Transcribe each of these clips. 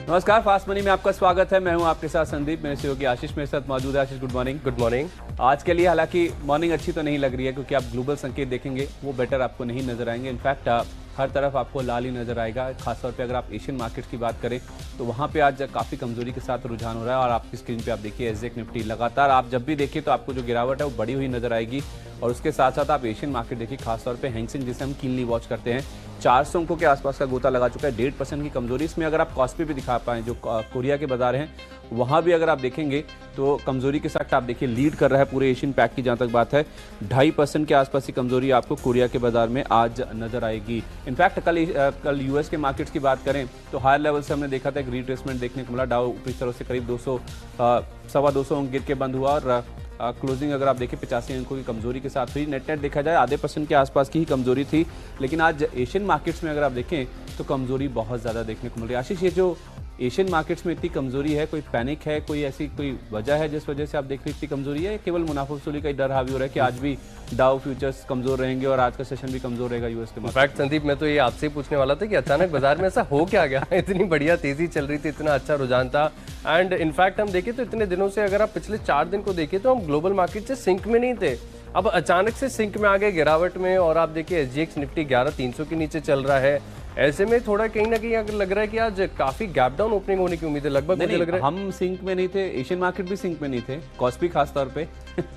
नमस्कार, fast money में आपका स्वागत है। मैं हूं आपके साथ संदीप, मेरे सहयोगी आशीष मेरे साथ मौजूद है। आशीष, गुड मॉर्निंग। Good morning. आज के लिए हालांकि मॉर्निंग अच्छी तो नहीं लग रही है, क्योंकि आप ग्लोबल संकेत देखेंगे वो बेटर आपको नहीं नजर आएंगे। इनफैक्ट हर तरफ आपको लाल ही नजर आएगा। खासतौर पे अगर आप एशियन मार्केट्स की बात करें तो वहाँ पे आज काफ़ी कमजोरी के साथ रुझान हो रहा है। और आपकी स्क्रीन पे आप देखिए एसजेक निफ्टी लगातार आप जब भी देखिए तो आपको जो गिरावट है वो बढ़ी हुई नजर आएगी। और उसके साथ साथ आप एशियन मार्केट देखिए, खासतौर पे हैंगसेंग जिसे हम कीनली वॉच करते हैं, 400 अंकों के आसपास का गोता लगा चुका है। 1.5% की कमजोरी। इसमें अगर आप कॉस्पी भी दिखा पाएं, जो कोरिया के बाजार हैं वहाँ भी अगर आप देखेंगे तो कमजोरी के साथ आप देखिए लीड कर रहा है पूरे एशियन पैक की। जहाँ तक बात है 2.5% के आसपास की कमजोरी आपको कोरिया के बाजार में आज नजर आएगी। इनफैक्ट कल यूएस के मार्केट्स की बात करें तो हायर लेवल से हमने देखा था एक रिट्रेसमेंट देखने को मिला। डाउ ऊपरी तरफ से करीब 200 अंक गिर के बंद हुआ और क्लोजिंग अगर आप देखें 85 अंकों की कमजोरी के साथ हुई। नेट देखा जाए 0.5% के आसपास की ही कमजोरी थी। लेकिन आज एशियन मार्केट्स में अगर आप देखें तो कमजोरी बहुत ज़्यादा देखने को मिल रही है। आशीष, ये जो एशियन मार्केट्स में इतनी कमजोरी है, कोई पैनिक है, कोई ऐसी कोई वजह है जिस वजह से आप देख रहे इतनी कमजोरी है? केवल मुनाफा वसूली का डर हावी हो रहा है कि आज भी डाउ फ्यूचर्स कमजोर रहेंगे और आज का सेशन भी कमजोर रहेगा यूएस के? इनफैक्ट संदीप, मैं तो ये आपसे ही पूछने वाला था कि अचानक बाजार में ऐसा हो क्या गया? इतनी बढ़िया तेजी चल रही थी, इतना अच्छा रुझान था। एंड इनफैक्ट हम देखें तो इतने दिनों से अगर आप पिछले 4 दिन को देखें तो हम ग्लोबल मार्केट से सिंक में नहीं थे। अब अचानक से सिंक में आ गए गिरावट में। और आप देखिए एसजीएक्स निफ्टी 11,300 के नीचे चल रहा है। ऐसे में थोड़ा कहीं ना कहीं लग रहा है कि आज काफी गैप डाउन ओपनिंग होने की उम्मीद है। लगभग मुझे लग रहा है हम सिंक में नहीं थे, एशियन मार्केट भी सिंक में नहीं थे, कॉस्पी खास तौर पे।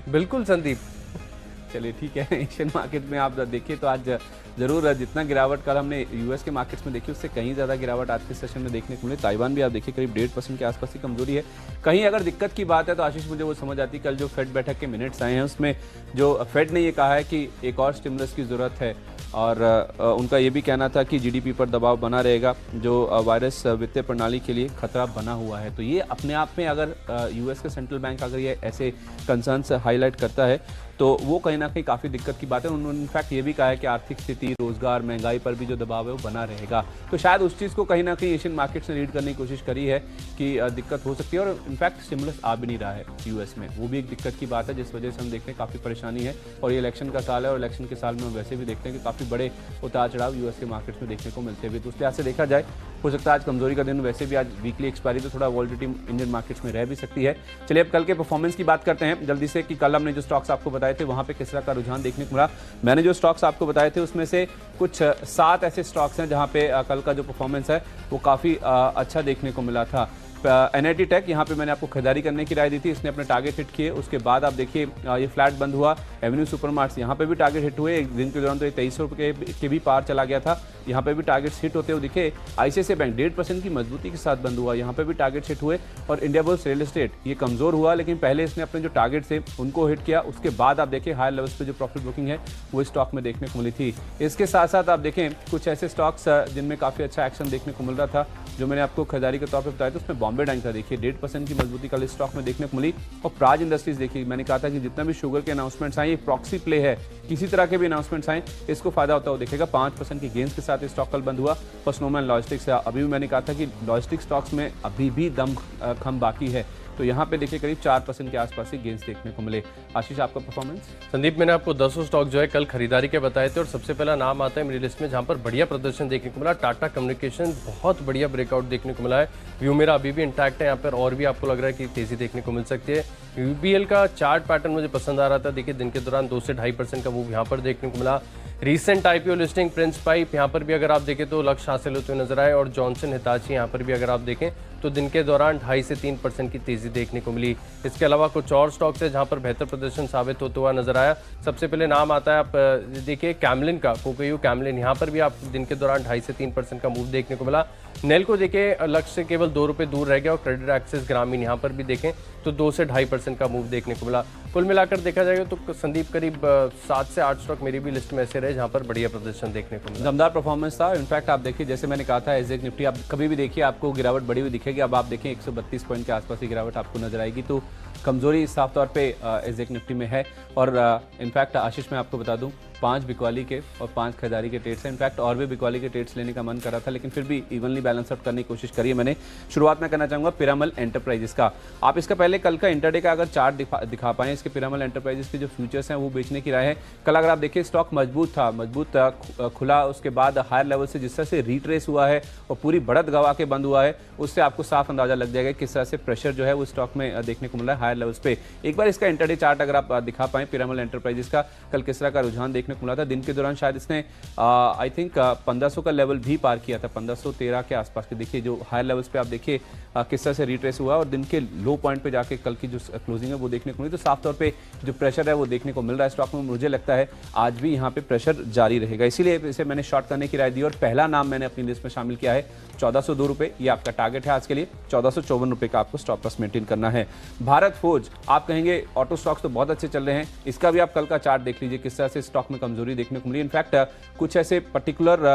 बिल्कुल संदीप। चलिए ठीक है, एशियन मार्केट में आप देखिए तो आज जरूर जितना गिरावट कल हमने यूएस के मार्केट्स में देखी उससे कहीं ज़्यादा गिरावट आज के सेशन में देखने को मिली। ताइवान भी आप देखिए करीब 1.5% के आसपास की कमजोरी है। कहीं अगर दिक्कत की बात है तो आशीष मुझे वो समझ आती है, कल जो फेड बैठक के मिनट्स आए हैं उसमें जो फेड ने ये कहा है कि एक और स्टिमुलस की ज़रूरत है। और उनका ये भी कहना था कि जीडीपी पर दबाव बना रहेगा, जो वायरस वित्तीय प्रणाली के लिए खतरा बना हुआ है। तो ये अपने आप में अगर यूएस के सेंट्रल बैंक अगर ये ऐसे कंसर्न्स हाईलाइट करता है तो वो कहीं ना कहीं काफ़ी दिक्कत की बात है। उन्होंने इनफैक्ट ये भी कहा है कि आर्थिक स्थिति, रोजगार, महंगाई पर भी जो दबाव है वो बना रहेगा। तो शायद उस चीज़ को कहीं ना कहीं एशियन मार्केट्स ने रीड करने की कोशिश करी है कि दिक्कत हो सकती है। और इनफैक्ट स्टिमुलस आ भी नहीं रहा है यूएस में, वो भी एक दिक्कत की बात है जिस वजह से हम देखते हैं काफ़ी परेशानी है। और ये इलेक्शन का साल है और इलेक्शन के साल में हम वैसे भी देखते हैं कि काफ़ी बड़े उतार चढ़ाव यूएस के मार्केट्स में देखने को मिलते हुए। तो उस लिहाज से देखा जाए हो सकता है आज कमजोरी का दिन, वैसे भी आज वीकली एक्सपायरी तो थोड़ा वॉलिटिलिटी इंडियन मार्केट्स में रह भी सकती है। चलिए अब कल के परफॉर्मेंस की बात करते हैं जल्दी से कि कल हमने जो स्टॉक्स आपको बताए थे वहाँ पे किस तरह का रुझान देखने को मिला। मैंने जो स्टॉक्स आपको बताए थे उसमें से कुछ 7 ऐसे स्टॉक्स हैं जहाँ पे कल का जो परफॉर्मेंस है वो काफ़ी अच्छा देखने को मिला था। एनआईटी टेक, यहाँ पे मैंने आपको खरीदारी करने की राय दी थी, इसने अपने टारगेट हिट किए। उसके बाद आप देखिए ये फ्लैट बंद हुआ। एवेन्यू सुपरमार्ट्स, यहाँ पे भी टारगेट हिट हुए। एक दिन के दौरान तो ये 2300 रुपये के भी पार चला गया था, यहाँ पे भी टारगेट्स हिट होते हुए दिखे। आईसीआईसीआई बैंक 1.5% की मजबूती के साथ बंद हुआ, यहाँ पे भी टारगेट्स हिट हुए। और इंडिया बुल्स रियल एस्टेट ये कमजोर हुआ, लेकिन पहले इसने अपने जो टारगेट थे उनको हिट किया। उसके बाद आप देखिए हायर लेवल्स पे जो प्रॉफिट बुकिंग है वो स्टॉक में देखने को मिली थी। इसके साथ साथ आप देखें कुछ ऐसे स्टॉक्स जिनमें काफ़ी अच्छा एक्शन देखने को मिल रहा था जो मैंने आपको खरीदारी के तौर पर बताया था। उसमें बॉम्बे डाइंग था, देखिए 1.5% की मजबूती कल स्टॉक में देखने को मिली। और प्राज इंडस्ट्रीज देखिए, मैंने कहा था कि जितना भी शुगर के अनाउंसमेंट्स आए ये प्रॉक्सी प्ले है, किसी तरह के भी अनाउंसमेंट्स आए इसको फायदा होता हुआ दिखेगा। 5% की गेंस के साथ स्टॉक कल बंद हुआ। और स्नोमैन लॉजिस्टिक्स, अभी भी मैंने कहा था कि लॉजिस्टिक स्टॉक्स में अभी भी दम खम बाकी है, तो यहाँ पे देखिए करीब 4% के आसपास से गेंस देखने को मिले। आशीष, आपका परफॉर्मेंस? संदीप, मैंने आपको 10 स्टॉक जो है कल खरीदारी के बताए थे और सबसे पहला नाम आता है मेरी लिस्ट में जहां पर बढ़िया प्रदर्शन देखने को मिला। टाटा कम्युनिकेशन, बहुत बढ़िया ब्रेकआउट देखने को मिला है। व्यू मेरा अभी भी इंटैक्ट है यहाँ पर, और भी आपको लग रहा है कि तेजी देखने को मिल सकती है। यूबीएल का चार्ट पैटर्न मुझे पसंद आ रहा था। देखिए दिन के दौरान 2 से 2.5% का मूव यहाँ पर देखने को मिला। Recent IPO listing Prince pipe, यहाँ पर भी अगर आप देखें तो लक्ष्य हासिल होते हुए नजर आए। और जॉनसन हिताची, यहाँ पर भी अगर आप देखें तो दिन के दौरान 2.5 से 3% की तेजी देखने को मिली। इसके अलावा कुछ और स्टॉक्स है जहां पर बेहतर प्रदर्शन साबित होता हुआ नजर आया। सबसे पहले नाम आता है आप देखिए कैमलिन का, कोकोयू कैमलिन, यहाँ पर भी आप दिन के दौरान 2.5 से 3% का मूव देखने को मिला। नेल को देखिए लक्ष्य से केवल 2 रुपये दूर रह गया। और क्रेडिट एक्सेस ग्रामीण, यहाँ पर भी देखें तो 2 से 2.5% का मूव देखने को मिला। कुल मिलाकर देखा जाएगा तो संदीप करीब 7 से 8 स्टॉक मेरी भी लिस्ट में ऐसे रहे जहां पर बढ़िया प्रदर्शन देखने को मिला। दमदार परफॉर्मेंस था। इनफैक्ट आप देखिए जैसे मैंने कहा था एसजेक निफ्टी, आप कभी भी देखिए आपको गिरावट बढ़ी हुई दिखेगी। अब आप देखें 132 पॉइंट के आसपास की गिरावट आपको नजर आएगी, तो कमजोरी साफ तौर पे एसजेक निफ्टी में है। और इनफैक्ट आशीष, मैं आपको बता दूं 5 बिकवाली के और 5 खरीदारी के ट्रेड्स हैं। इनफैक्ट और भी बिकवाली के ट्रेड्स लेने का मन कर रहा था, लेकिन फिर भी इवनली बैलेंस आउट करने की कोशिश करी है मैंने। शुरुआत में करना चाहूँगा पिरामल एंटरप्राइजेस का। आप इसका पहले कल का इंटरडे का अगर चार्ट दिखा पाएँ, इसके पिरामल एंटरप्राइजेस के जो फ्यूचर्स हैं वो बेचने की राय है। कल अगर आप देखिए स्टॉक मजबूत खुला, उसके बाद हायर लेवल से जिस तरह से रिट्रेस हुआ है और पूरी बढ़त गवा के बंद हुआ है, उससे आपको साफ अंदाजा लग जाएगा किस तरह से प्रेशर जो है वो स्टॉक में देखने को मिल रहा है हायर लेवल्स पे। एक बार इसका इंटरडे चार्ट अगर आप दिखा पाएं पिरामल एंटरप्राइजेस का, कल किस तरह का रुझान देखने को मिला था। दिन के दौरान शायद इसने आई थिंक 1500 का लेवल भी पार किया था, 1513 के आसपास के। देखिए जो हायर लेवल्स पे आप देखिए किस तरह से रिट्रेस हुआ और दिन के लो पॉइंट पे जाके कल की जो क्लोजिंग है वो देखने को मिली। तो साफ तौर पे जो प्रेशर है वो देखने को मिल रहा है स्टॉक में। मुझे लगता है आज भी यहाँ पे प्रेशर जारी रहेगा, इसीलिए इसे मैंने शॉर्ट करने की राय दी और पहला नाम मैंने अपनी लिस्ट में शामिल किया है 1402 रुपये। ये आपका टारगेट है आज के लिए। 1454 रुपये का आपको स्टॉप लॉस मेंटेन करना है। भारत फोर्ज, आप कहेंगे ऑटो स्टॉक्स तो बहुत अच्छे चल रहे हैं, इसका भी आप कल का चार्ट देख लीजिए किस तरह से स्टॉक में कमजोरी देखने को मिली। इनफैक्ट कुछ ऐसे पर्टिकुलर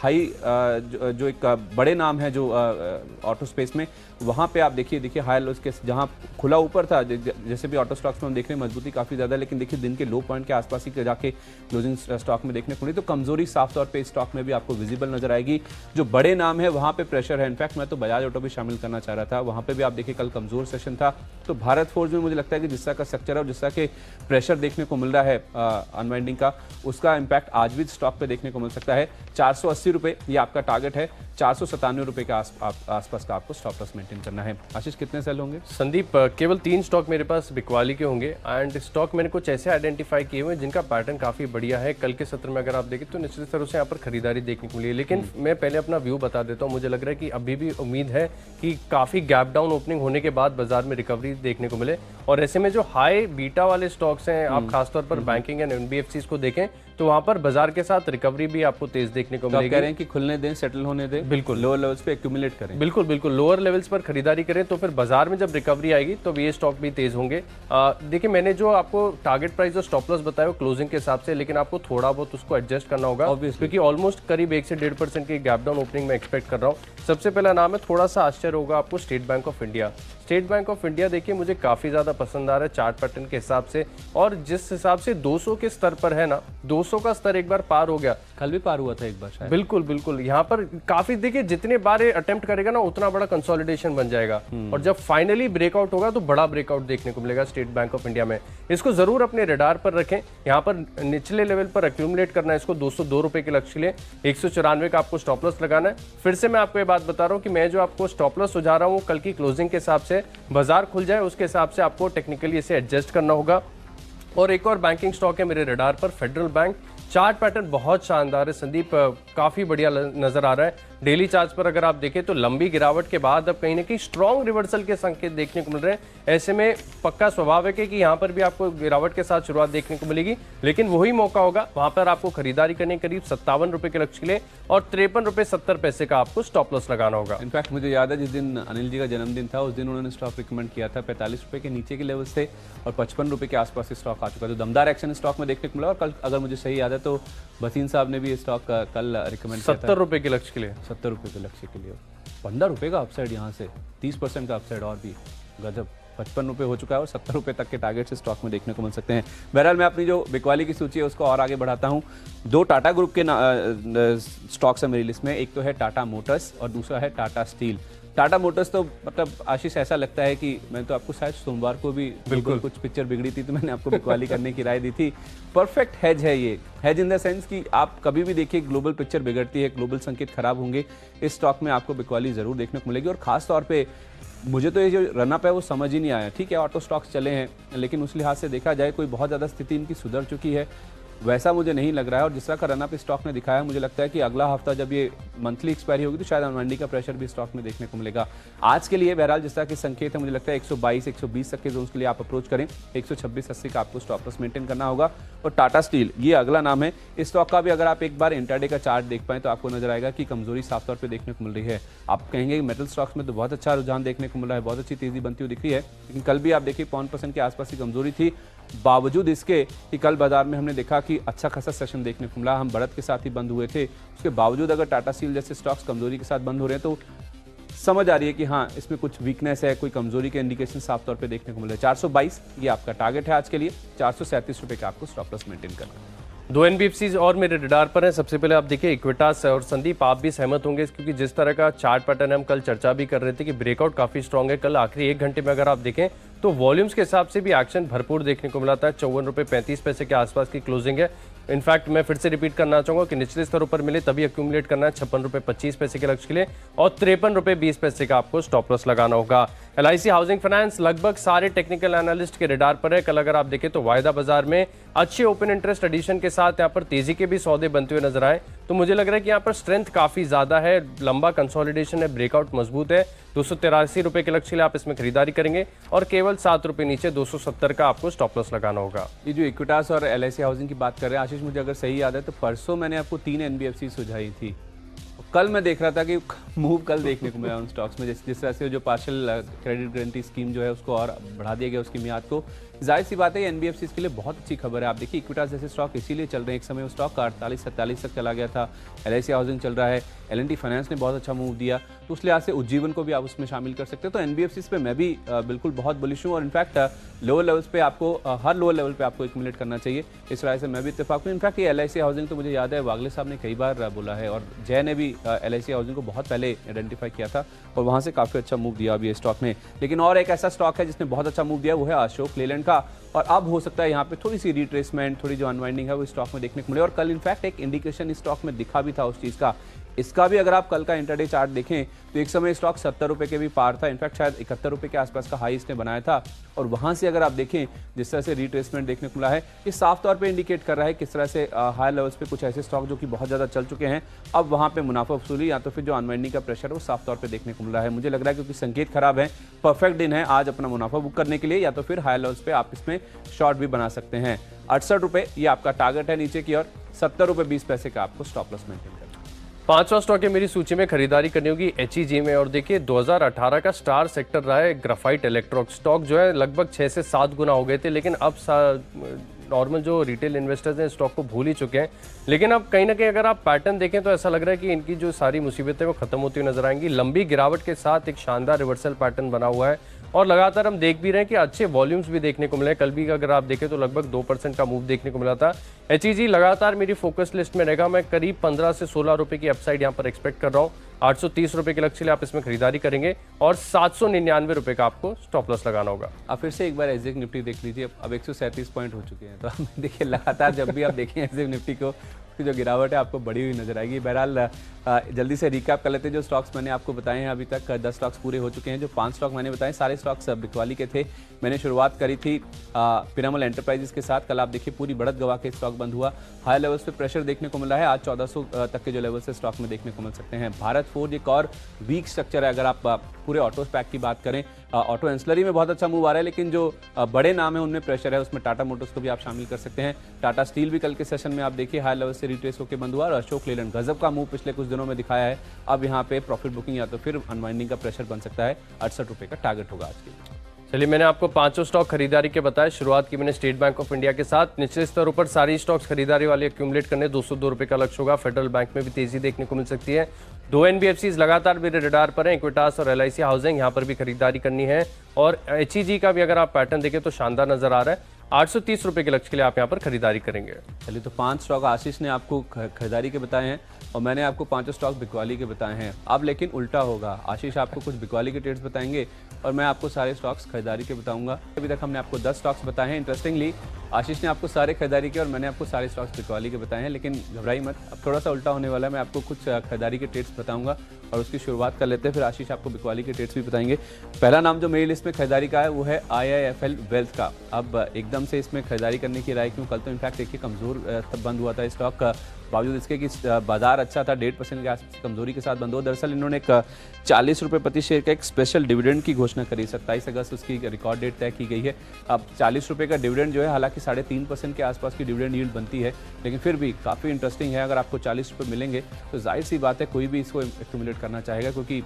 हाई जो एक बड़े नाम है जो ऑटो स्पेस में, वहाँ पे आप देखिए हाई लोस के जहाँ खुला ऊपर था, जैसे भी ऑटो स्टॉक्स में हम देख रहे हैं मजबूती काफी ज्यादा, लेकिन देखिए दिन के लो पॉइंट के आसपास ही जाके क्लोजिंग स्टॉक में देखने को मिली। तो कमजोरी साफ तौर पे स्टॉक में भी आपको विजिबल नजर आएगी। जो बड़े नाम है वहां पे प्रेशर है। इनफैक्ट मैं तो बजाज ऑटो भी शामिल करना चाह रहा था, वहां पे भी आप देखिए कल कमजोर सेशन था। तो भारत फोर्ज में मुझे लगता है कि जिस तरह का स्ट्रक्चर है और जिस तरह के प्रेशर देखने को मिल रहा है अनवाइंडिंग का, उसका इंपैक्ट आज भी स्टॉक पे देखने को मिल सकता है। 480 रुपये ये आपका टारगेट है। 497 रुपये के आसपास का आपको स्टॉप लॉस मेंटेन करना है। आशीष कितने सेल होंगे? संदीप, केवल 3 स्टॉक मेरे पास बिकवाली के होंगे एंड स्टॉक मैंने कुछ ऐसे आइडेंटिफाई किए हुए हैं जिनका पैटर्न काफी बढ़िया है। कल के सत्र में अगर आप देखें तो निश्चित तरह से यहाँ पर खरीदारी देखने को मिली है, लेकिन मैं पहले अपना व्यू बता देता हूँ। मुझे लग रहा है कि अभी भी उम्मीद है कि काफी गैप डाउन ओपनिंग होने के बाद बाजार में रिकवरी देखने को मिले, और ऐसे में जो हाई बीटा वाले स्टॉक्स हैं, आप खासतौर पर बैंकिंग एंड एनबीएफसीज को देखें तो वहां पर बाजार के साथ रिकवरी भी आपको तेज देखने को मिलेगी। कह रहे हैं कि खुलने दें, सेटल होने दें, बिल्कुल लोअर लेवल्स पे एक्यूमुलेट करें। बिल्कुल लोअर लेवल्स पर खरीदारी करें, तो फिर बाजार में जब रिकवरी आएगी तो ये स्टॉक भी तेज होंगे। देखिए मैंने जो आपको टारगेट प्राइस और स्टॉप लॉस बताया क्लोजिंग के हिसाब से, लेकिन आपको थोड़ा बहुत उसको एडजस्ट करना होगा क्योंकि ऑलमोस्ट करीब 1 से 1.5% की गैप डाउन ओपनिंग में एक्सपेक्ट कर रहा हूँ। सबसे पहला नाम है, थोड़ा सा आश्चर्य होगा आपको, state bank of India. State bank of India देखिए मुझे काफी ज्यादा पसंद आ रहा है चार्ट पैटर्न के हिसाब से, और जिस हिसाब से 200 के स्तर पर है ना, 200 का स्तर एक बार पार हो गया, कल भी पार हुआ था एक बार शायद। बिल्कुल यहाँ पर काफी देखिए जितने बार अटेम्प्ट करेगा ना उतना बड़ा कंसोलिडेशन बन जाएगा, और जब फाइनली ब्रेकआउट होगा तो बड़ा ब्रेकआउट देखने को मिलेगा स्टेट बैंक ऑफ इंडिया में। इसको जरूर अपने रडार पर रखें। यहाँ पर निचले लेवल पर एक्यूमुलेट करना है इसको 202 रुपए के लक्ष्य के लिए। 194 का आपको स्टॉप लॉस लगाना है। फिर से मैं आपको ये बात बता रहा हूँ कि मैं जो आपको स्टॉप लॉस सुझा रहा हूँ कल की क्लोजिंग के हिसाब से, बाजार खुल जाए उसके हिसाब से आपको टेक्निकली इसे एडजस्ट करना होगा। और एक और बैंकिंग स्टॉक है मेरे रडार पर, फेडरल बैंक। चार्ट पैटर्न बहुत शानदार है संदीप, काफी बढ़िया नजर आ रहा है। डेली चार्ट पर अगर आप देखें तो लंबी गिरावट के बाद अब कहीं ना कहीं स्ट्रॉन्ग रिवर्सल के संकेत देखने को मिल रहे हैं। ऐसे में पक्का स्वाभाविक है कि यहाँ पर भी आपको गिरावट के साथ शुरुआत देखने को मिलेगी, लेकिन वही मौका होगा वहां पर आपको खरीदारी करने करीब 57 रुपए के लक्ष्य के लिए, और 53 रुपए 70 पैसे का आपको स्टॉप लॉस लगाना होगा। इनफैक्ट मुझे याद है जिस दिन अनिल जी का जन्मदिन था उस दिन उन्होंने स्टॉक रिकमेंड किया था, 45 रुपए के नीचे के लेवल्स थे और 55 रुपए के आसपास से स्टॉक आ चुका था। तो दमदार एक्शन स्टॉक में देखने को मिला। और कल अगर मुझे सही याद है तो भसीन साहब ने भी ये स्टॉक कल रिकमेंड किया था 70 रुपए के लक्ष्य के लिए। 70 रुपए के लक्ष्य के लिए 15 रुपए का अपसाइड, यहाँ से 30% का अपसाइड और भी गजब। 55 रुपये हो चुका है और 70 रुपये तक के टारगेट से स्टॉक में देखने को मिल सकते हैं। बहरहाल मैं अपनी जो बिकवाली की सूची है उसको और आगे बढ़ाता हूँ। 2 टाटा ग्रुप के स्टॉक्स है मेरी लिस्ट में, एक तो है टाटा मोटर्स और दूसरा है टाटा स्टील। टाटा मोटर्स तो मतलब आशीष ऐसा लगता है कि मैं तो आपको शायद सोमवार को भी बिल्कुल कुछ पिक्चर बिगड़ी थी तो मैंने आपको बिकवाली करने की राय दी थी। परफेक्ट हेज है ये, हेज इन द सेंस कि आप कभी भी देखिए ग्लोबल पिक्चर बिगड़ती है, ग्लोबल संकेत खराब होंगे, इस स्टॉक में आपको बिकवाली जरूर देखने को मिलेगी। और खास तौर पे मुझे तो ये जो रनअप है वो समझ ही नहीं आया। ठीक है ऑटो स्टॉक्स चले हैं, लेकिन उस लिहाज से देखा जाए कोई बहुत ज़्यादा स्थिति इनकी सुधर चुकी है वैसा मुझे नहीं लग रहा है। और जिस तरह का रनअप स्टॉक ने दिखाया मुझे लगता है कि अगला हफ्ता जब ये मंथली एक्सपायरी होगी तो शायद अनवाइंडिंग का प्रेशर भी स्टॉक में देखने को मिलेगा। आज के लिए बहरहाल जिस तरह के संकेत है मुझे लगता है 122-120 तक के जोन के लिए आप अप्रोच करें। 126-80 का आपको स्टॉप लॉस मेंटेन करना होगा। और टाटा स्टील ये अगला नाम है। इस स्टॉक का भी अगर आप एक बार इंटरडे का चार्ट देख पाएं तो आपको नजर आएगा कि कमजोरी साफ तौर पर देखने को मिल रही है। आप कहेंगे कि मेटल स्टॉक्स में तो बहुत अच्छा रुझान देखने को मिल रहा है, बहुत अच्छी तेजी बनती हुई दिख रही है, लेकिन कल भी आप देखिए 5% के आसपास की कमजोरी थी। बावजूद इसके कि कल बाजार में हमने देखा कि अच्छा खासा सेशन देखने को मिला, हम बढ़त के साथ ही बंद हुए थे, उसके बावजूद अगर टाटा स्टील जैसे स्टॉक्स कमजोरी के साथ बंद हो रहे हैं तो समझ आ रही है कि हाँ इसमें कुछ वीकनेस है, कोई कमजोरी के इंडिकेशन साफ तौर पे देखने को मिल रहा है। 422 ये आपका टारगेट है आज के लिए। 437 रुपए का आपको स्टॉप लॉस मेंटेन करना है। दो एनबीएफसीज और मेरे रडार पर हैं। सबसे पहले आप देखिए इक्विटास और संदीप, आप भी सहमत होंगे क्योंकि जिस तरह का चार्ट पैटर्न हम कल चर्चा भी कर रहे थे कि ब्रेकआउट काफी स्ट्रांग है। कल आखिरी 1 घंटे में अगर आप देखें तो वॉल्यूम्स के हिसाब से भी एक्शन भरपूर देखने को मिला था। 54.35 रुपए के आसपास की क्लोजिंग है। इनफैक्ट मैं फिर से रिपीट करना चाहूंगा कि निचले स्तरों पर मिले तभी एक्यूमुलेट करना है 56.25 रुपए के लक्ष्य के लिए, और 53.20 रुपए का आपको स्टॉप लॉस लगाना होगा। LIC हाउसिंग फाइनेंस लगभग सारे टेक्निकल एनालिस्ट के रडार पर है। कल अगर आप देखें तो वायदा बाजार में अच्छे ओपन इंटरेस्ट एडिशन के साथ यहाँ पर तेजी के भी सौदे बनते हुए नजर आए, तो मुझे लग रहा है कि यहाँ पर स्ट्रेंथ काफी ज्यादा है, लंबा कंसोलिडेशन है, ब्रेकआउट मजबूत है। 283 रुपए के लक्ष्य के लिए आप इसमें खरीदारी करेंगे और केवल 7 रुपए नीचे 270 का आपको स्टॉप लॉस लगाना होगा। ये जो इक्विटास और LIC हाउसिंग की बात कर रहे हैं आशीष, मुझे अगर सही याद है तो परसों मैंने आपको 3 NBFC सुझाई थी। कल मैं देख रहा था कि मूव कल देखने को मिला उन स्टॉक्स में, जिस तरह से जो पार्शियल क्रेडिट गारंटी स्कीम जो है उसको और बढ़ा दिया गया उसकी मियाद को। जाहिर सी बात है एनबीएफसी के लिए बहुत अच्छी खबर है। आप देखिए इक्विटास जैसे स्टॉक इसीलिए चल रहे हैं, एक समय वो स्टॉक का 48-47 तक चला गया था। LIC हाउसिंग चल रहा है, L&T फाइनेंस ने बहुत अच्छा मूव दिया, तो उस लिहाज से उज्जीवन को भी आप उसमें शामिल कर सकते हो। तो एनबीएफसी पे मैं भी बिल्कुल बहुत बुलिश हूँ और इनफैक्ट लोअर लेवल्स पे आपको हर लोअर लेवल पे आपको एक्यूमुलेट करना चाहिए, इस राय से मैं भी इत्तेफाक हूँ। इनफैक्ट ये LIC हाउसिंग तो मुझे याद है वागले साहब ने कई बार बोला है और जय ने भी LIC हाउसिंग को बहुत पहले आइडेंटिफाई किया था और वहाँ से काफ़ी अच्छा मूव दिया अभी ये स्टॉक ने। लेकिन और एक ऐसा स्टॉक है जिसने बहुत अच्छा मूव दिया, वो है अशोक लेलैंड का, और अब हो सकता है यहाँ पे थोड़ी सी रिट्रेसमेंट, थोड़ी जो अनवाइंडिंग है वो स्टॉक में देखने को मिले। और कल इनफैक्ट एक इंडिकेशन इस स्टॉक में दिखा भी था उस चीज़ का। इसका भी अगर आप कल का इंटरडे चार्ट देखें तो एक समय स्टॉक 70 रुपए के भी पार था, इनफैक्ट शायद 71 रुपए के आसपास का हाई इसने बनाया था। और वहां से अगर आप देखें जिस तरह से रिट्रेसमेंट देखने को मिला है, ये साफ तौर पे इंडिकेट कर रहा है किस तरह से हाई लेवल्स पे कुछ ऐसे स्टॉक जो कि बहुत ज़्यादा चल चुके हैं, अब वहाँ पे मुनाफा वसूली या तो फिर जो अनवाइंडिंग का प्रेशर है वो साफ तौर पर देखने को मिल रहा है। मुझे लग रहा है क्योंकि संकेत खराब है, परफेक्ट दिन है आज अपना मुनाफा बुक करने के लिए, या तो फिर हाई लेवल्स पे आप इसमें शॉर्ट भी बना सकते हैं। 68 रुपये ये आपका टारगेट है नीचे की, और 70 रुपये 20 पैसे का आपको स्टॉप लॉस मेंटेन करना है। 5वां स्टॉक है मेरी सूची में खरीदारी करनी होगी HEG में, और देखिए 2018 का स्टार सेक्टर रहा है ग्राफाइट इलेक्ट्रोड। स्टॉक जो है लगभग 6 से 7 गुना हो गए थे, लेकिन अब नॉर्मल जो रिटेल इन्वेस्टर्स हैं स्टॉक को भूल ही चुके हैं। लेकिन अब कहीं ना कहीं अगर आप पैटर्न देखें तो ऐसा लग रहा है कि इनकी जो सारी मुसीबतें वो खत्म होती हुई नजर आएंगी। लंबी गिरावट के साथ एक शानदार रिवर्सल पैटर्न बना हुआ है और लगातार हम देख भी रहे हैं कि अच्छे वॉल्यूम्स भी देखने को मिले। कल भी अगर आप देखें तो लगभग 2% का मूव देखने को मिला था। HEG लगातार मेरी फोकस लिस्ट में रहेगा। मैं करीब 15 से 16 रुपए की अपसाइड यहाँ पर एक्सपेक्ट कर रहा हूँ। 830 रुपए के लक्ष्य के लिए आप इसमें खरीदारी करेंगे और 799 रुपए का आपको स्टॉप लॉस लगाना होगा। आप फिर से एक बार एग्जैक्ट निफ्टी देख लीजिए, अब 137 पॉइंट हो चुके हैं, तो आप देखिए लगातार जब भी आप देखें एग्जैक्ट निफ्टी को, उसकी जो गिरावट है आपको बड़ी हुई नजर आएगी। बहरहाल जल्दी से रिकैप कर लेते हैं जो स्टॉक्स मैंने आपको बताए हैं। अभी तक 10 स्टॉक्स पूरे हो चुके हैं। जो 5 स्टॉक मैंने बताए सारे स्टॉक्स बिकवाली के थे। मैंने शुरुआत करी थी पिरामल एंटरप्राइजेस के साथ। कल आप देखिए पूरी बढ़त गवा के स्टॉक बंद हुआ। हाई लेवल्स पे प्रेशर देखने को मिला है, आज 1400 तक के जो लेवल से स्टॉक में देखने को मिल सकते हैं। भारत फोर्ज एक और वीक स्ट्रक्चर है। अगर आप पूरे ऑटो पैक की बात करें, ऑटो एंसलरी में बहुत अच्छा मूव आ रहा है, लेकिन जो बड़े नाम है उनमें प्रेशर है। उसमें टाटा मोटर्स को भी आप शामिल कर सकते हैं। टाटा स्टील भी कल के सेशन में आप देखिए हाई लेवल से रिट्रेस होकर बंद हुआ, और अशोक लेलैंड गजब का मूव पिछले कुछ दिनों में दिखाया है। अब यहाँ पे प्रॉफिट बुकिंग या तो फिर अनवाइंडिंग का प्रेशर बन सकता है। 68 रुपये का टारगेट होगा आज के। चलिए, मैंने आपको 5 स्टॉक खरीदारी के बताए। शुरुआत की मैंने स्टेट बैंक ऑफ इंडिया के साथ। निचले स्तरों पर सारी स्टॉक्स खरीदारी वाले एक्यूमुलेट करने 202 रुपए का लक्ष्य होगा। फेडरल बैंक में भी तेजी देखने को मिल सकती है। 2 NBFCs लगातार मेरे रडार पर हैं, इक्विटास और LIC हाउसिंग, यहाँ पर भी खरीदारी करनी है। और HEG का भी अगर आप पैटर्न देखें तो शानदार नजर आ रहा है। 830 रुपए के लक्ष्य के लिए आप यहाँ पर खरीदारी करेंगे। चलिए, तो 5 स्टॉक आशीष ने आपको खरीदारी के बताए हैं और मैंने आपको 5 स्टॉक बिकवाली के बताए हैं। अब लेकिन उल्टा होगा, आशीष आपको कुछ बिकवाली के ट्रेड्स बताएंगे और मैं आपको सारे स्टॉक्स खरीदारी के बताऊंगा। अभी तक हमने आपको 10 स्टॉक्स बताए हैं। इंटरेस्टिंगली आशीष ने आपको सारे खरीदारी के और मैंने आपको सारे स्टॉक्स बिकवाली के बताए हैं, लेकिन घबराई मत, अब थोड़ा सा उल्टा होने वाला है। मैं आपको कुछ खरीदारी के ट्रेड्स बताऊंगा और उसकी शुरुआत कर लेते हैं, फिर आशीष आपको बिकवाली के ट्रेड्स भी बताएंगे। पहला नाम जो मेरी लिस्ट में खरीदारी का है वो है IIFL वेल्थ का। अब एकदम से इसमें खरीदारी करने की राय क्यों? कल तो इनफैक्ट देखिए कमज़ोर बंद हुआ था स्टॉक का, बावजूद इसके कि बाजार अच्छा था, 1.5% के आसपास कमजोरी के साथ बंद हुआ। दरअसल इन्होंने एक 40 रुपये प्रति शेयर का एक स्पेशल डिविडेंड की घोषणा करी। 27 अगस्त उसकी रिकॉर्ड डेट तय की गई है। अब 40 रुपये का डिविडेंड जो है, हालांकि 3.5% के आसपास की डिविडेंड यील्ड बनती है, लेकिन फिर भी काफ़ी इंटरेस्टिंग है। अगर आपको 40 रुपये मिलेंगे तो जाहिर सी बात है कोई भी इसको एक्यूमुलेट करना चाहेगा, क्योंकि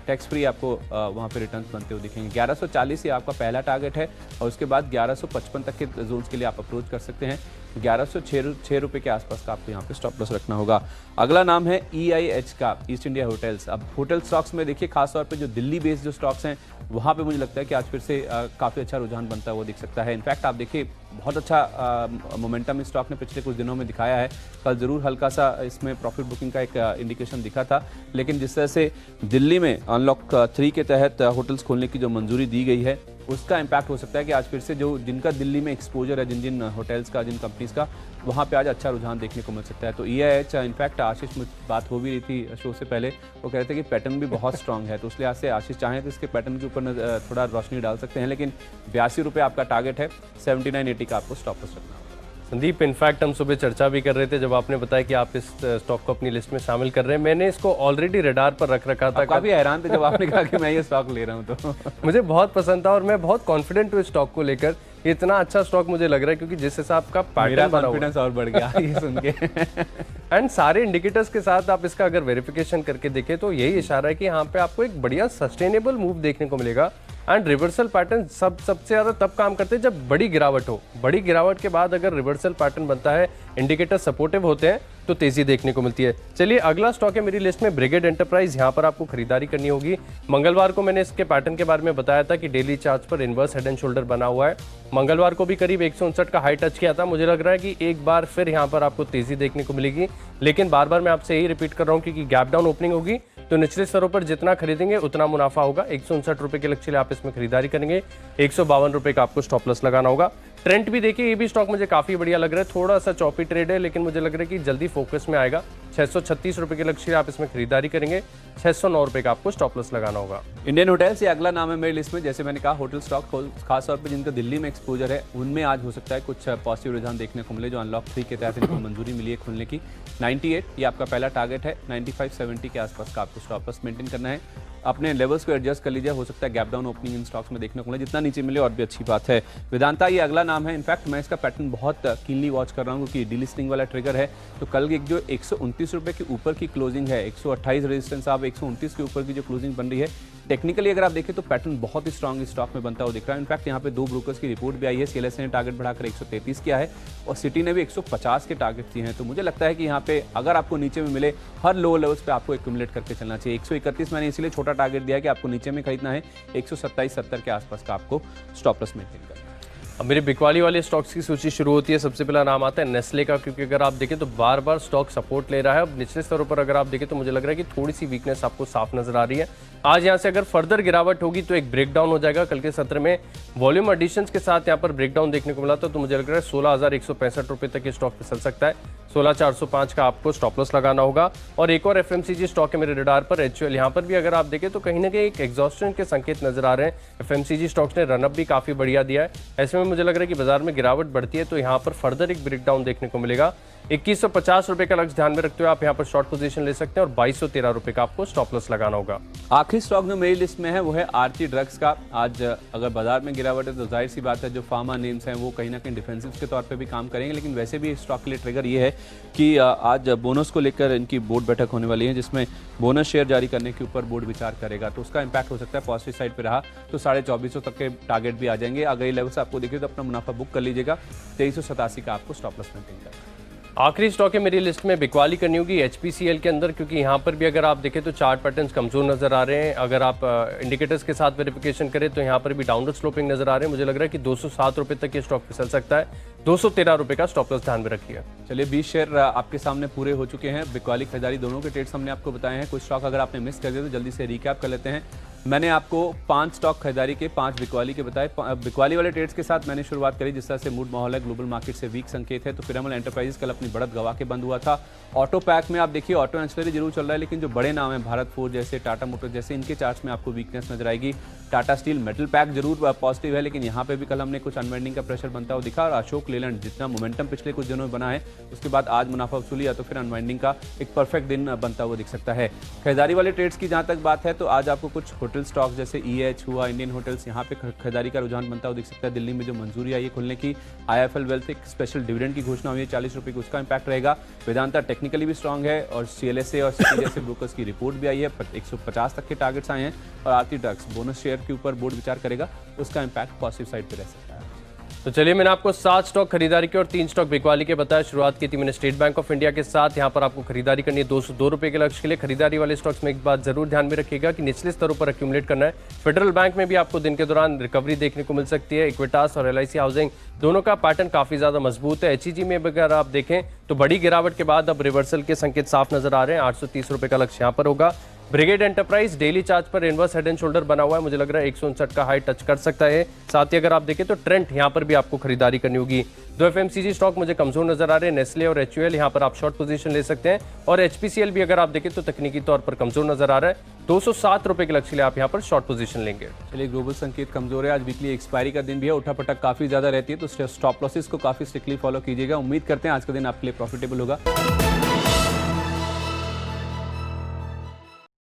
टैक्स फ्री आपको वहाँ पे रिटर्न्स बनते हुए दिखेंगे। 1140 ये आपका पहला टारगेट है और उसके बाद 1155 तक के जोन्स के लिए आप अप्रोच कर सकते हैं। 1106 रुपये के आसपास का आपको यहाँ पे स्टॉप लॉस रखना होगा। अगला नाम है EIH का, ईस्ट इंडिया होटल्स। अब होटल स्टॉक्स में देखिए खासतौर पे जो दिल्ली बेस्ड जो स्टॉक्स हैं वहाँ पे मुझे लगता है कि आज फिर से काफ़ी अच्छा रुझान बनता है वो दिख सकता है। इनफैक्ट आप देखिए बहुत अच्छा मोमेंटम इस स्टॉक ने पिछले कुछ दिनों में दिखाया है। कल ज़रूर हल्का सा इसमें प्रॉफिट बुकिंग का एक इंडिकेशन दिखा था, लेकिन जिस तरह से दिल्ली में अनलॉक 3 के तहत होटल्स खोलने की जो मंजूरी दी गई है उसका इम्पैक्ट हो सकता है कि आज फिर से जो जिनका दिल्ली में एक्सपोजर है, जिन जिन होटल्स का, जिन कंपनीज का, वहाँ पे आज अच्छा रुझान देखने को मिल सकता है। तो EIH इनफैक्ट आशीष में बात हो भी रही थी शो से पहले, वो कह रहे थे कि पैटर्न भी बहुत स्ट्रांग है, तो उस लिहाज से आशीष चाहें तो इसके पैटर्न के ऊपर थोड़ा रोशनी डाल सकते हैं। लेकिन 82 रुपये आपका टारगेट है, 79.80 का आपको स्टॉप लॉस रखना होगा। संदीप, इनफैक्ट हम सुबह चर्चा भी कर रहे थे जब आपने बताया कि आप इस स्टॉक को अपनी लिस्ट में शामिल कर रहे हैं। मैंने इसको ऑलरेडी रडार पर रख रखा था। काफी हैरान थे जब आपने कहा कि मैं ये स्टॉक ले रहा हूं, तो मुझे बहुत पसंद था और मैं बहुत कॉन्फिडेंट हूँ इस स्टॉक को लेकर। ये इतना अच्छा स्टॉक मुझे लग रहा है क्योंकि जिस हिसाब का पैटर्न बना कॉन्फिडेंस और बढ़ गया ये सुन के। एंड सारे इंडिकेटर्स के साथ आप इसका अगर वेरिफिकेशन करके देखें तो यही इशारा है कि यहाँ पे आपको एक बढ़िया सस्टेनेबल मूव देखने को मिलेगा। एंड रिवर्सल पैटर्न सबसे ज्यादा तब काम करते हैं जब बड़ी गिरावट हो। बड़ी गिरावट के बाद अगर रिवर्सल पैटर्न बनता है, इंडिकेटर सपोर्टिव होते हैं, तो तेजी देखने को मिलती है। चलिए अगला स्टॉक है मेरी लिस्ट में ब्रिगेड एंटरप्राइज। यहाँ पर आपको खरीदारी करनी होगी। मंगलवार को मैंने इसके पैटर्न के बारे में बताया था कि डेली चार्ट पर इनवर्स हेड एंड शोल्डर बना हुआ है। मंगलवार को भी करीब 159 का हाई टच किया था। मुझे लग रहा है कि एक बार फिर यहाँ पर आपको तेजी देखने को मिलेगी, लेकिन बार बार मैं आपसे यही रिपीट कर रहा हूँ क्योंकि गैप डाउन ओपनिंग होगी तो निचले स्तरों पर जितना खरीदेंगे उतना मुनाफा होगा। 159 रुपए के लक्ष्य आप इसमें खरीदारी करेंगे। 152 रुपए का आपको स्टॉप लॉस लगाना होगा। ट्रेंड भी देखिए, ये भी स्टॉक मुझे काफी बढ़िया लग रहा है। थोड़ा सा चॉपी ट्रेड है लेकिन मुझे लग रहा है कि जल्दी फोकस में आएगा। 636 रुपए के लक्ष्य आप इसमें खरीदारी करेंगे। 609 रुपए का आपको स्टॉप लॉस लगाना होगा। इंडियन होटल्स ये अगला नाम है मेरी लिस्ट में। जैसे मैंने कहा होटल स्टॉक खासतौर पर जिनका दिल्ली में एक्सपोजर है उनमें आज हो सकता है कुछ पॉजिटिव रुझान देखने को मिले। जो अनलॉक 3 के तहत इनको मंजूरी मिली है खुलने की। 98 ये आपका पहला टारगेट है। 95-70 के आसपास का आपको स्टॉप लॉस मेंटेन करना है। अपने लेवल्स को एडजस्ट कर लीजिए, हो सकता है gap down opening in stocks में देखने को मिले। जितना नीचे मिले और भी अच्छी बात है। वेदांता ये अगला नाम है। इनफैक्ट मैं इसका पैटर्न बहुत कीनली वॉच कर रहा हूँ क्योंकि डीलिस्टिंग वाला ट्रिगर है। तो कल एक जो 129 रुपये के ऊपर की क्लोजिंग है, 128 रेजिस्टेंस, आप 129 के ऊपर की जो क्लोजिंग बन रही है, टेक्निकली अगर आप देखें तो पैटर्न बहुत ही स्ट्रांग स्टॉक में बनता हुआ दिख रहा है। इनफैक्ट यहाँ पे 2 ब्रोकर्स की रिपोर्ट भी आई है। CLS ने टारगेट बढ़ाकर 133 किया है और सिटी ने भी 150 के टारगेट दिए हैं। तो मुझे लगता है कि यहाँ पे अगर आपको नीचे में मिले, हर लो लेवल्स पे आपको एक्यूमुलेट करके चलना चाहिए। 131 मैंने इसलिए छोटा टारगेट दिया है कि आपको नीचे में खरीदना है। 127-70 के आसपास का आपको स्टॉप लॉस मेंटेन करना है। अब मेरी बिकवाली वाले स्टॉक्स की सूची शुरू होती है। सबसे पहला नाम आता है नेस्ले का, क्योंकि अगर आप देखें तो बार बार स्टॉक सपोर्ट ले रहा है। अब निचले स्तरों पर अगर आप देखें तो मुझे लग रहा है कि थोड़ी सी वीकनेस आपको साफ नजर आ रही है। आज यहाँ से अगर फर्दर गिरावट होगी तो एक ब्रेकडाउन हो जाएगा। कल के सत्र में वॉल्यूम एडिशंस के साथ यहाँ पर ब्रेकडाउन देखने को मिला था, तो मुझे लग रहा है 16,165 रुपए तक ये स्टॉक फिसल सकता है। 16,405 का आपको स्टॉप लॉस लगाना होगा। और एक और FMCG स्टॉक है मेरे रडार पर, HUL। यहाँ पर भी अगर आप देखें तो कहीं ना कहीं एक एग्जॉस्शन के संकेत नजर आ रहे हैं। FMCG स्टॉक्स ने रनअप भी काफी बढ़िया दिया है। ऐसे में मुझे लग रहा है कि बाजार में गिरावट बढ़ती है तो यहाँ पर फर्दर एक ब्रेकडाउन देखने को मिलेगा। 2150 रुपए का लक्ष्य ध्यान में रखते हुए आप यहाँ पर शॉर्ट पोजीशन ले सकते हैं और 2213 रुपए का आपको स्टॉप लॉस लगाना होगा। आखिरी स्टॉक जो मेरी लिस्ट में है वो है आरती ड्रग्स का। आज अगर बाजार में गिरावट है तो जाहिर सी बात है जो फार्मा नेम्स हैं वो कहीं ना कहीं डिफेंसिव के तौर पे भी काम करेंगे। लेकिन वैसे भी स्टॉक के लिए ट्रिगर ये है कि आज बोनस को लेकर इनकी बोर्ड बैठक होने वाली है जिसमें बोनस शेयर जारी करने के ऊपर बोर्ड विचार करेगा। तो उसका इंपैक्ट हो सकता है पॉजिटिव साइड पर रहा तो 2450 तक के टारगेट भी आ जाएंगे। अगर ये लेवल से आपको देखिए तो अपना मुनाफा बुक कर लीजिएगा। 2387 का आपको स्टॉप लॉस मेंटेन करना है। आखिरी स्टॉक है मेरी लिस्ट में बिकवाली करनी होगी HPCL के अंदर, क्योंकि यहाँ पर भी अगर आप देखें तो चार्ट पैटर्न्स कमजोर नजर आ रहे हैं। अगर आप इंडिकेटर्स के साथ वेरिफिकेशन करें तो यहाँ पर भी डाउनवर्ड स्लोपिंग नजर आ रहे हैं। मुझे लग रहा है कि 207 रुपए तक ये स्टॉक फिसल सकता है। 213 रुपए का स्टॉप लॉस ध्यान में रखिए। चलिए 20 शेयर आपके सामने पूरे हो चुके हैं। बिकवाली खरीदारी दोनों के ट्रेड्स हमने आपको बताए हैं। कुछ स्टॉक अगर आपने मिस कर दिया तो जल्दी से रिकैप कर लेते हैं। मैंने आपको 5 स्टॉक खरीदारी के, 5 बिकवाली के बताए। बिकवाली वाले ट्रेड्स के साथ मैंने शुरुआत करी। जिस तरह से मूड माहौल है, ग्लोबल मार्केट से वीक संकेत है, तो पिरामल एंटरप्राइजेस कल अपनी बढ़त गवा के बंद हुआ था। ऑटो पैक में आप देखिए ऑटो एंसिलरी जरूर चल रहा है, लेकिन जो बड़े नाम है भारत फोर्ज जैसे, टाटा मोटर जैसे, इनके चार्ट्स में आपको वीकनेस नजर आएगी। टाटा स्टील मेटल पैक जरूर पॉजिटिव है, लेकिन यहाँ पे भी कल हमने कुछ अनवाइंडिंग का प्रेशर बनता हुआ दिखा। और अशोक लेलैंड जितना मोमेंटम पिछले कुछ दिनों में बना है उसके बाद आज मुनाफा वसूली या तो फिर अनवाइंडिंग का एक परफेक्ट दिन बनता हुआ दिख सकता है। खरीदारी वाले ट्रेड्स की जहां तक बात है तो आज आपको कुछ होटल स्टॉक जैसे EH हुआ, इंडियन होटल्स, यहाँ पे खरीदारी का रुझान बनता हुआ दिख सकता है। दिल्ली में जो मंजूरी आई है खुलने की, IIFL वेल्थ एक स्पेशल डिविडेंड की घोषणा हुई है 40 रुपये की, उसका इंपैक्ट रहेगा। वेदांता टेक्निकली भी स्ट्रांग है और CLSA और सिटी जैसे ब्रोकर्स की रिपोर्ट भी आई है, 150 तक के टारगेट्स आए हैं। और आरती ड्रग्स बोनस शेयर के ऊपर बोर्ड विचार करेगा, उसका इंपैक्ट पॉजिटिव साइड पर रह सकता है। तो चलिए, मैंने आपको 7 स्टॉक खरीदारी के और 3 स्टॉक बिकवाली के बताया। शुरुआत की थी मैंने स्टेट बैंक ऑफ इंडिया के साथ। यहाँ पर आपको खरीदारी करनी है 202 रुपये के लक्ष्य के लिए। खरीदारी वाले स्टॉक्स में एक बात जरूर ध्यान में रखिएगा कि निचले स्तरों पर एक्यूमुलेट करना है। फेडरल बैंक में भी आपको दिन के दौरान रिकवरी देखने को मिल सकती है। इक्विटास और LIC हाउसिंग दोनों का पैटर्न काफी ज्यादा मजबूत है। HEG में अगर आप देखें तो बड़ी गिरावट के बाद अब रिवर्सल के संकेत साफ नजर आ रहे हैं। 830 रुपये का लक्ष्य यहाँ पर होगा। ब्रिगेड एंटरप्राइज डेली चार्ज पर इनवर्स हेड एंड शोल्डर बना हुआ है, मुझे लग रहा है 159 का हाई टच कर सकता है। साथ ही अगर आप देखें तो ट्रेंड यहाँ पर भी आपको खरीदारी करनी होगी। 2 FMCG स्टॉक मुझे कमजोर नजर आ रहे हैं, नेस्ले और HUL, यहाँ पर आप शॉर्ट पोजीशन ले सकते हैं। और HPCL भी अगर आप देखें तो तकनीकी तौर पर कमजोर नजर आ रहा है। 207 रुपये के लक्ष्य के लिए आप यहाँ पर शॉर्ट पोजीशन लेंगे। चलिए, ग्लोबल संकेत कमजोर है, आज वीकली एक्सपायरी का दिन भी है, उठापटक काफी ज्यादा रहती है, तो स्टॉप लॉसेस को काफी स्ट्रिक्टली फॉलो कीजिएगा। उम्मीद करते हैं आज का दिन आपके लिए प्रॉफिटेबल होगा।